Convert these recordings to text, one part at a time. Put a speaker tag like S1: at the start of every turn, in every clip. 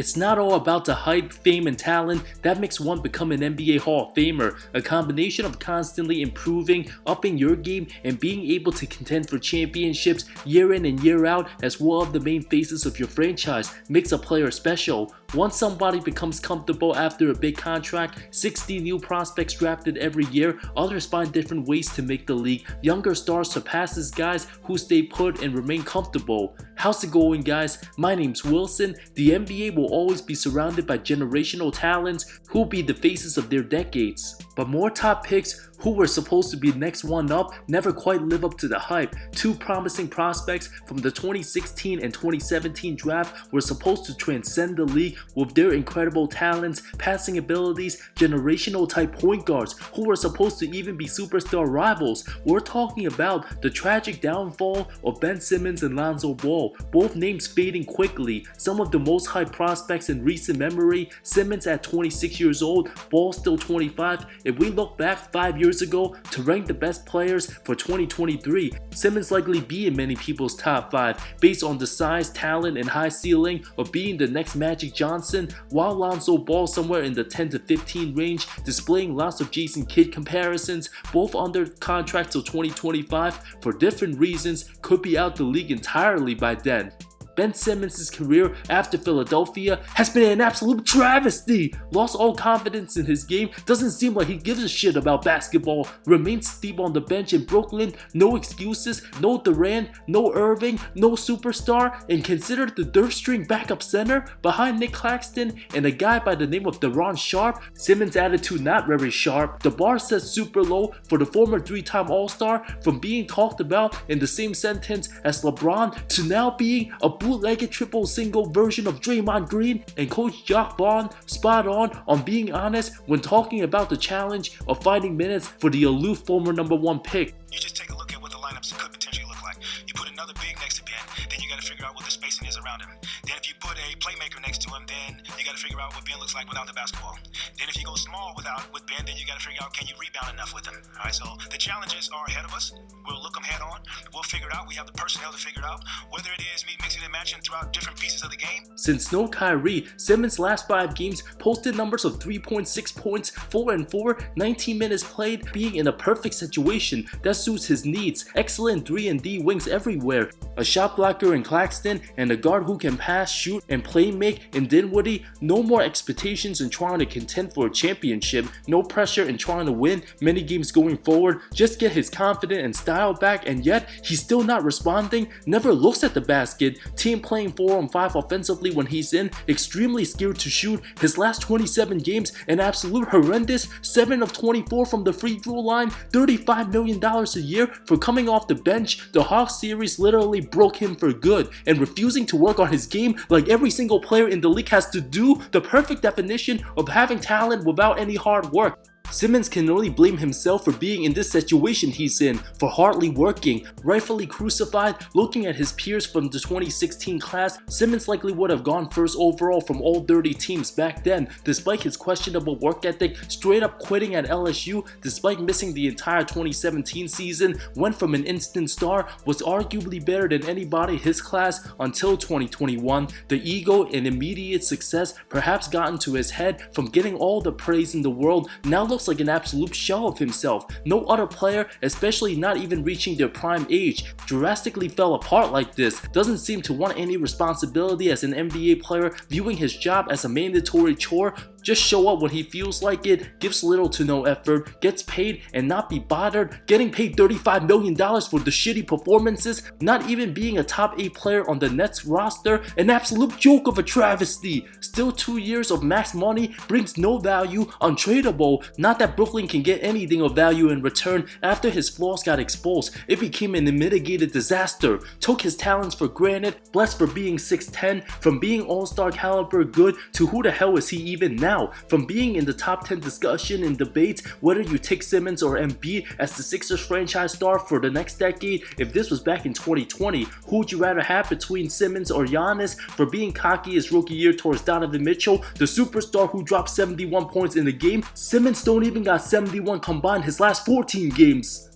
S1: It's not all about the hype, fame, and talent that makes one become an NBA Hall of Famer. A combination of constantly improving, upping your game, and being able to contend for championships year in and year out as one of the main faces of your franchise makes a player special. Once somebody becomes comfortable after a big contract, 60 new prospects drafted every year, others find different ways to make the league. Younger stars surpasses guys who stay put and remain comfortable. How's it going, guys? My name's Wilson. The NBA will always be surrounded by generational talents who'll be the faces of their decades. But more top picks who were supposed to be next one up never quite live up to the hype. Two promising prospects from the 2016 and 2017 draft were supposed to transcend the league with their incredible talents, passing abilities, generational type point guards who were supposed to even be superstar rivals. We're talking about the tragic downfall of Ben Simmons and Lonzo Ball, both names fading quickly. Some of the most hyped prospects in recent memory, Simmons at 26 years old, Ball still 25. If we look back 5 years ago to rank the best players for 2023, Simmons likely be in many people's top 5 based on the size, talent, and high ceiling of being the next Magic Johnson, while Lonzo Ball somewhere in the 10 to 15 range, displaying lots of Jason Kidd comparisons, both under contract till 2025 for different reasons, could be out the league entirely by then. Ben Simmons' career after Philadelphia has been an absolute travesty. Lost all confidence in his game, doesn't seem like he gives a shit about basketball, remains steep on the bench in Brooklyn, no excuses, no Durant, no Irving, no superstar, and considered the third string backup center behind Nick Claxton and a guy by the name of Daron Sharp. Simmons' attitude not very sharp. The bar set super low for the former 3-time All-Star, from being talked about in the same sentence as LeBron to now being a bootlegged triple single version of Draymond Green, and Coach Jock Bond spot on being honest when talking about the challenge of finding minutes for the aloof former #1 pick.
S2: You just take a look at what the lineups could potentially look like. You put another big next to Ben, then you got to figure out what the spacing is around him. Then if you put a playmaker next to him, then you got to figure out what Ben looks like without the basketball. Then if you go small with Ben, then you got to figure out, can you rebound enough with him? All right, so the challenges are ahead of us. We'll look them head on. We'll figure it out. We have the personnel to figure it out. Whether it is me mixing and matching throughout different pieces of the game.
S1: Since no Kyrie, Simmons' last 5 games posted numbers of 3.6 points, 4 and 4, 19 minutes played, being in a perfect situation that suits his needs. Excellent 3-and-D wings everywhere. A shot blocker in Claxton and a guard who can pass, shoot, and play make in Dinwiddie. No more expectations in trying to contend for a championship. No pressure in trying to win many games going forward. Just get his confidence and style back, and yet he's still not responding. Never looks at the basket. Team playing 4-on-5 offensively when he's in. Extremely scared to shoot. His last 27 games, an absolute horrendous 7 of 24 from the free throw line. $35 million a year for coming off the bench. The Hawks series literally broke him for good, and refusing to work on his game like every single player in the league has to do. The perfect definition of having talent without any hard work. Simmons can only blame himself for being in this situation he's in, for hardly working. Rightfully crucified, looking at his peers from the 2016 class, Simmons likely would have gone first overall from all 30 teams back then, despite his questionable work ethic, straight up quitting at LSU, despite missing the entire 2017 season, went from an instant star, was arguably better than anybody his class until 2021. The ego and immediate success perhaps got into his head from getting all the praise in the world, now looks like an absolute shell of himself. No other player, especially not even reaching their prime age, drastically fell apart like this. Doesn't seem to want any responsibility as an NBA player, viewing his job as a mandatory chore. Just show up when he feels like it, gives little to no effort, gets paid and not be bothered, getting paid $35 million for the shitty performances, not even being a top 8 player on the Nets roster, an absolute joke of a travesty. Still 2 years of max money, brings no value, untradeable. Not that Brooklyn can get anything of value in return. After his flaws got exposed, it became an unmitigated disaster. Took his talents for granted, blessed for being 6'10", from being all-star caliber good to who the hell is he even now? From being in the top 10 discussion and debates whether you take Simmons or Embiid as the Sixers franchise star for the next decade. If this was back in 2020, who would you rather have between Simmons or Giannis? For being cocky his rookie year towards Donovan Mitchell, the superstar who dropped 71 points in the game, Simmons don't even got 71 combined his last 14 games.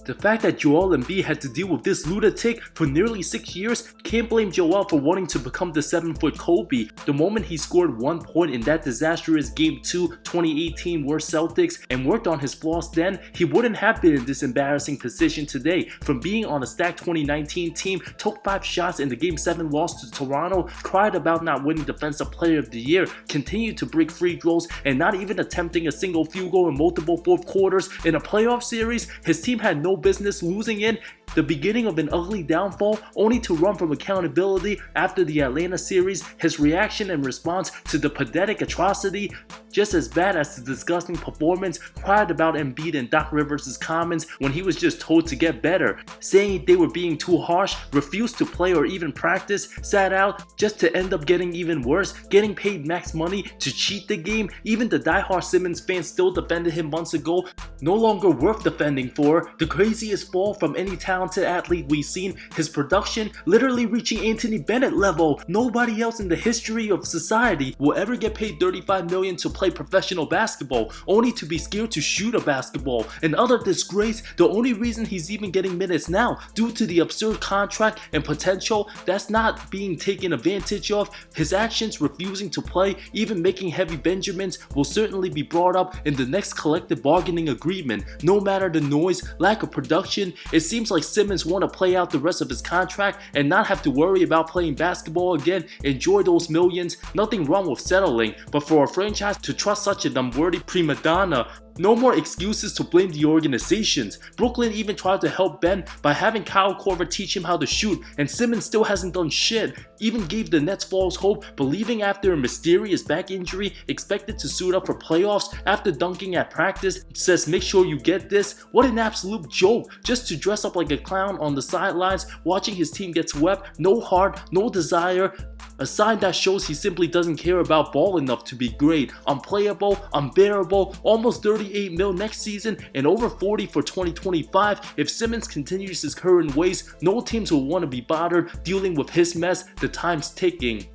S1: The fact that Joel Embiid had to deal with this lunatic for nearly 6 years, can't blame Joel for wanting to become the 7-foot Kobe. The moment he scored 1 point in that disastrous Game 2 2018 Worst Celtics and worked on his flaws then, he wouldn't have been in this embarrassing position today. From being on a stacked 2019 team, took 5 shots in the Game 7 loss to Toronto, cried about not winning Defensive Player of the Year, continued to break free throws, and not even attempting a single field goal in multiple fourth quarters in a playoff series his team had no business losing in. The beginning of an ugly downfall, only to run from accountability after the Atlanta series. His reaction and response to the pathetic atrocity, just as bad as the disgusting performance, cried about Embiid and Doc Rivers' comments when he was just told to get better, saying they were being too harsh, refused to play or even practice, sat out, just to end up getting even worse, getting paid max money to cheat the game. Even the diehard Simmons fans still defended him months ago, no longer worth defending for. The craziest fall from any talented athlete we've seen, his production literally reaching Anthony Bennett level. Nobody else in the history of society will ever get paid $35 million to play professional basketball, only to be scared to shoot a basketball. Another disgrace, the only reason he's even getting minutes now, due to the absurd contract and potential that's not being taken advantage of. His actions refusing to play, even making heavy Benjamins, will certainly be brought up in the next collective bargaining agreement. No matter the noise, lack of production, it seems like Simmons want to play out the rest of his contract and not have to worry about playing basketball again, enjoy those millions. Nothing wrong with settling, but for a franchise to trust such an unworthy prima donna, no more excuses to blame the organizations. Brooklyn even tried to help Ben by having Kyle Korver teach him how to shoot, and Simmons still hasn't done shit. Even gave the Nets false hope, believing after a mysterious back injury, expected to suit up for playoffs after dunking at practice, says make sure you get this. What an absolute joke, just to dress up like a clown on the sidelines, watching his team get swept. No heart, no desire. A sign that shows he simply doesn't care about ball enough to be great. Unplayable, unbearable, almost 38 mil next season and over 40 for 2025. If Simmons continues his current ways, no teams will want to be bothered dealing with his mess. The time's ticking.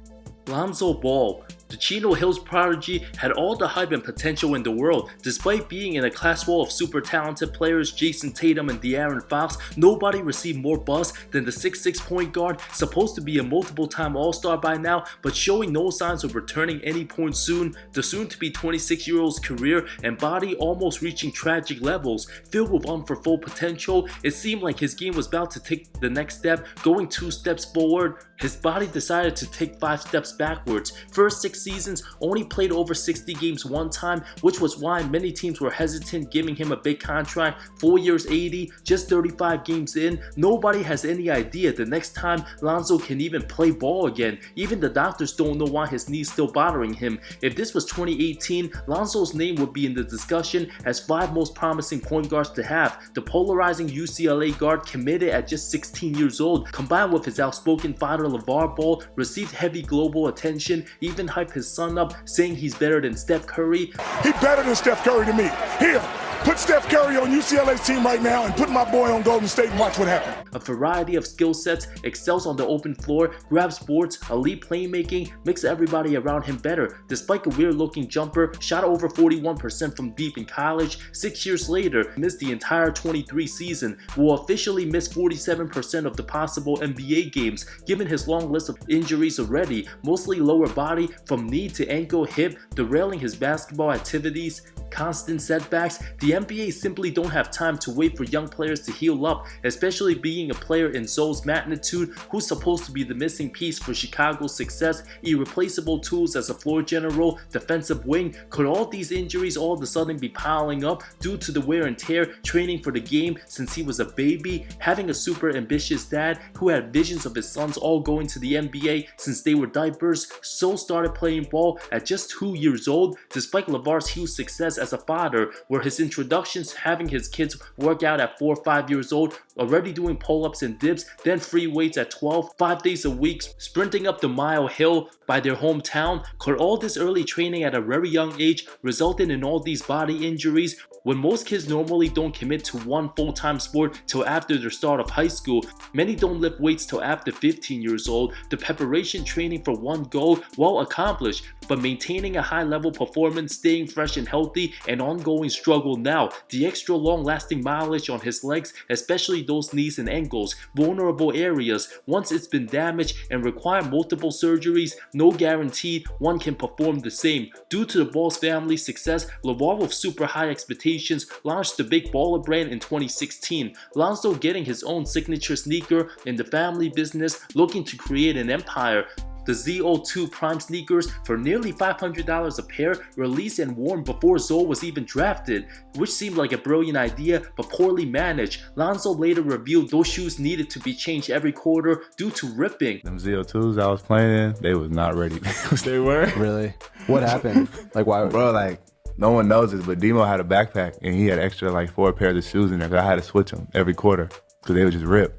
S1: Lonzo Ball. The Chino Hills prodigy had all the hype and potential in the world. Despite being in a class full of super talented players, Jason Tatum and De'Aaron Fox, nobody received more buzz than the 6'6" point guard, supposed to be a multiple-time All-Star by now, but showing no signs of returning any point soon. The soon-to-be 26-year-old's career and body almost reaching tragic levels. Filled with unfulfilled potential, it seemed like his game was about to take the next step, going 2 steps forward. His body decided to take 5 steps backwards. First 6 seasons, only played over 60 games one time, which was why many teams were hesitant giving him a big contract. 4 years 80, just 35 games in. Nobody has any idea the next time Lonzo can even play ball again. Even the doctors don't know why his knee's still bothering him. If this was 2018, Lonzo's name would be in the discussion as 5 most promising point guards to have. The polarizing UCLA guard, committed at just 16 years old, combined with his outspoken father LeVar Ball, received heavy global attention, even hyped his son up, saying he's better than Steph Curry.
S3: He better than Steph Curry to me. Here, put Steph Curry on UCLA's team right now and put my boy on Golden State and watch what happens.
S1: A variety of skill sets, excels on the open floor, grabs boards, elite playmaking, makes everybody around him better. Despite a weird looking jumper, shot over 41% from deep in college, 6 years later, missed the entire 23 season, will officially miss 47% of the possible NBA games, given his long list of injuries already, mostly lower body from knee to ankle, hip, derailing his basketball activities. Constant setbacks. The NBA simply don't have time to wait for young players to heal up, especially being a player in Zo's magnitude, who's supposed to be the missing piece for Chicago's success. Irreplaceable tools as a floor general, defensive wing. Could all these injuries all of a sudden be piling up due to the wear and tear training for the game since he was a baby? Having a super ambitious dad who had visions of his sons all going to the NBA since they were diapers, So started playing ball at just 2 years old, despite LeVar's huge success as a father, where his introductions having his kids work out at 4 or 5 years old, already doing pull-ups and dips, then free weights at 12, 5 days a week, sprinting up the mile hill by their hometown. Could all this early training at a very young age resulted in all these body injuries when most kids normally don't commit to one full-time sport till after the start of high school? Many don't lift weights till after 15 years old. The preparation training for one goal, well accomplished, but maintaining a high-level performance, staying fresh and healthy, an ongoing struggle now. The extra long-lasting mileage on his legs, especially those knees and ankles, vulnerable areas. Once it's been damaged and require multiple surgeries, no guarantee one can perform the same. Due to the Ball's family's success, LeVar with super high expectations launched the Big Baller brand in 2016. Lonzo getting his own signature sneaker in the family business, looking to create an empire. The Z02 Prime sneakers for nearly $500 a pair, released and worn before Zoe was even drafted, which seemed like a brilliant idea but poorly managed. Lonzo later revealed those shoes needed to be changed every quarter due to ripping.
S4: Them Z02s I was playing in, they was not ready. They were?
S5: Really? What happened? Like, why?
S4: Bro, like, no one knows this, but Demo had a backpack and he had extra like 4 pairs of shoes in there. I had to switch them every quarter because they would just rip.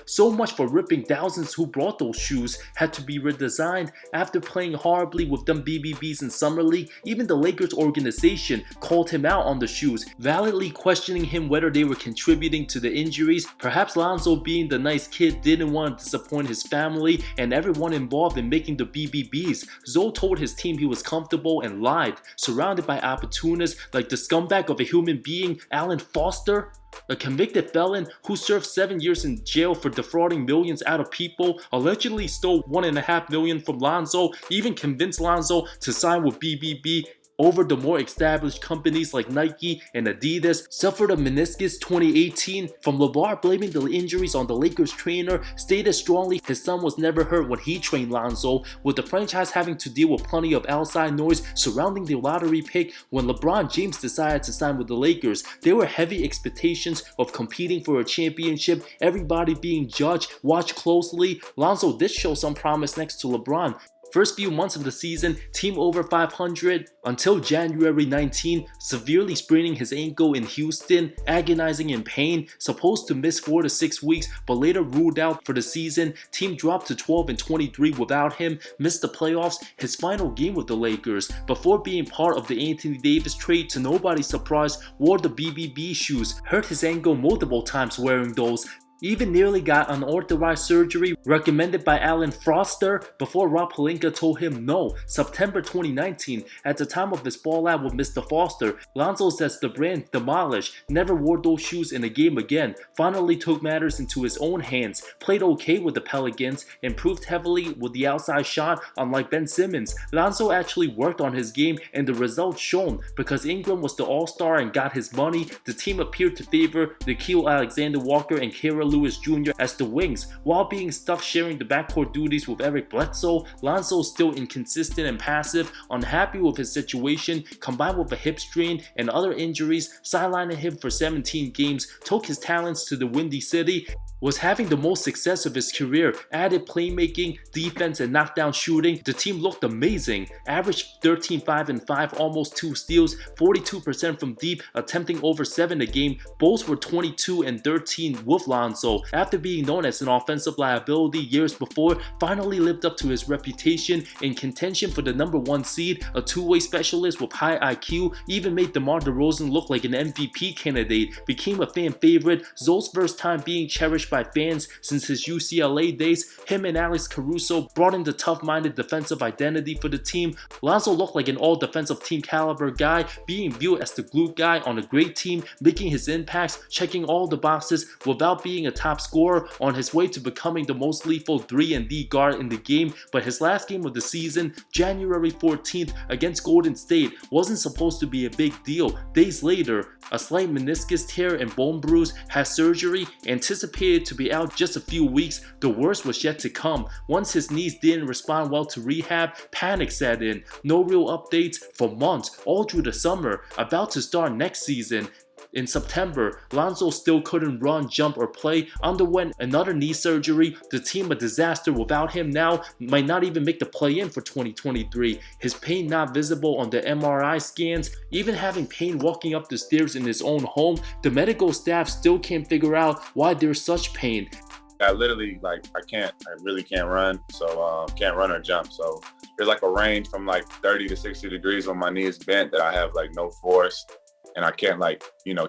S1: So much for ripping. Thousands who brought those shoes had to be redesigned after playing horribly with them BBBs in Summer League. Even the Lakers organization called him out on the shoes, validly questioning him whether they were contributing to the injuries. Perhaps Lonzo, being the nice kid, didn't want to disappoint his family and everyone involved in making the BBBs. Zoe told his team he was comfortable and lied, surrounded by opportunists like the scumbag of a human being, Alan Foster. A convicted felon who served 7 years in jail for defrauding millions out of people, allegedly stole $1.5 million from Lonzo, even convinced Lonzo to sign with BBB over the more established companies like Nike and Adidas. Suffered a meniscus 2018 from LeVar blaming the injuries on the Lakers trainer, stated strongly his son was never hurt when he trained Lonzo, with the franchise having to deal with plenty of outside noise surrounding the lottery pick. When LeBron James decided to sign with the Lakers, there were heavy expectations of competing for a championship, everybody being judged, watched closely. Lonzo did show some promise next to LeBron. First few months of the season, team over 500 until January 19, severely spraining his ankle in Houston, agonizing in pain, supposed to miss 4 to 6 weeks, but later ruled out for the season. Team dropped to 12-23 without him, missed the playoffs, his final game with the Lakers, before being part of the Anthony Davis trade. To nobody's surprise, wore the BBB shoes, hurt his ankle multiple times wearing those. Even nearly got unauthorized surgery recommended by Alan Foster before Rob Pelinka told him no. September 2019, at the time of his fallout with Mr. Foster, Lonzo says the brand demolished, never wore those shoes in a game again, finally took matters into his own hands, played okay with the Pelicans, improved heavily with the outside shot unlike Ben Simmons. Lonzo actually worked on his game and the results shown. Because Ingram was the all-star and got his money, the team appeared to favor Nickeil Alexander-Walker and Kira Lewis Jr. as the wings, while being stuck sharing the backcourt duties with Eric Bledsoe. Lonzo still inconsistent and passive, unhappy with his situation, combined with a hip strain and other injuries, sidelining him for 17 games, took his talents to the Windy City, was having the most success of his career, added playmaking, defense, and knockdown shooting. The team looked amazing, averaged 13-5-5, almost 2 steals, 42% from deep, attempting over 7 a game. Both were 22-13 with Lonzo. After being known as an offensive liability years before, finally lived up to his reputation, in contention for the #1 seed, a two-way specialist with high IQ, even made DeMar DeRozan look like an MVP candidate, became a fan favorite. Zoe's first time being cherished by fans since his UCLA days. Him and Alex Caruso brought in the tough-minded defensive identity for the team. Lonzo looked like an all-defensive team caliber guy, being viewed as the glue guy on a great team, making his impacts, checking all the boxes without being a top scorer, on his way to becoming the most lethal 3-and-D guard in the game. But his last game of the season, January 14th against Golden State, wasn't supposed to be a big deal. Days later, a slight meniscus tear and bone bruise, had surgery, anticipated to be out just a few weeks. The worst was yet to come. Once his knees didn't respond well to rehab, panic set in. No real updates for months, all through the summer, about to start next season. In September, Lonzo still couldn't run, jump, or play, underwent another knee surgery. The team a disaster without him now, might not even make the play-in for 2023. His pain not visible on the MRI scans, even having pain walking up the stairs in his own home. The medical staff still can't figure out why there's such pain.
S6: I literally, I really can't run, so can't run or jump. So there's like a range from like 30 to 60 degrees when my knee is bent that I have like no force and I can't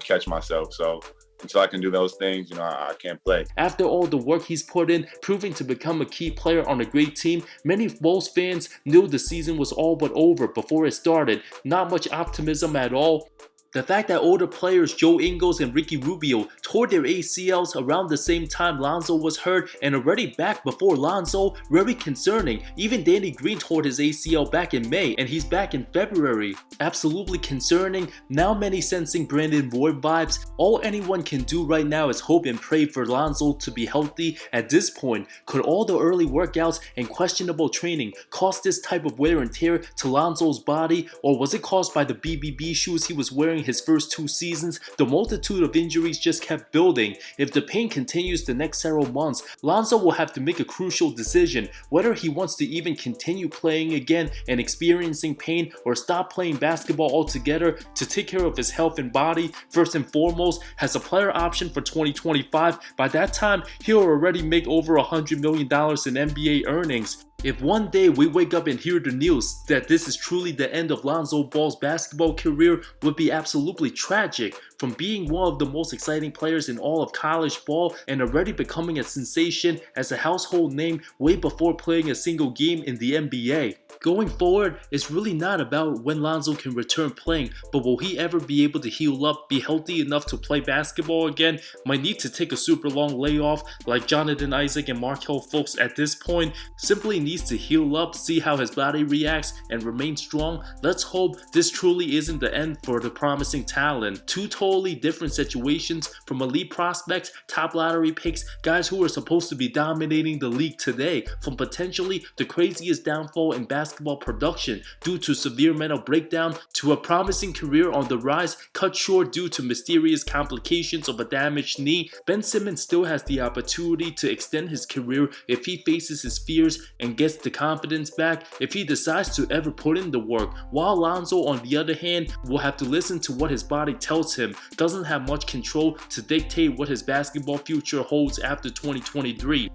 S6: catch myself. So until I can do those things, I can't play.
S1: After all the work he's put in, proving to become a key player on a great team, many Bulls fans knew the season was all but over before it started. Not much optimism at all. The fact that older players Joe Ingles and Ricky Rubio tore their ACLs around the same time Lonzo was hurt and already back before Lonzo, very concerning. Even Danny Green tore his ACL back in May and he's back in February. Absolutely concerning. Now many sensing Brandon Roy vibes. All anyone can do right now is hope and pray for Lonzo to be healthy. At this point, could all the early workouts and questionable training cause this type of wear and tear to Lonzo's body, or was it caused by the BBB shoes he was wearing his first 2 seasons? The multitude of injuries just kept building. If the pain continues the next several months, Lonzo will have to make a crucial decision whether he wants to even continue playing again and experiencing pain, or stop playing basketball altogether to take care of his health and body. First and foremost, has a player option for 2025. By that time, he'll already make over $100 million in NBA earnings. If one day we wake up and hear the news that this is truly the end of Lonzo Ball's basketball career, would be absolutely tragic. From being one of the most exciting players in all of college ball and already becoming a sensation as a household name way before playing a single game in the NBA. Going forward, it's really not about when Lonzo can return playing, but will he ever be able to heal up, be healthy enough to play basketball again? Might need to take a super long layoff like Jonathan Isaac and Markelle Fultz at this point. Simply needs to heal up, see how his body reacts, and remain strong. Let's hope this truly isn't the end for the promising talent. 2 totally different situations, from elite prospects, top lottery picks, guys who are supposed to be dominating the league today, from potentially the craziest downfall in basketball production due to severe mental breakdown, to a promising career on the rise cut short due to mysterious complications of a damaged knee. Ben Simmons still has the opportunity to extend his career if he faces his fears and gets the confidence back, if he decides to ever put in the work, while Lonzo, on the other hand, will have to listen to what his body tells him. Doesn't have much control to dictate what his basketball future holds after 2023.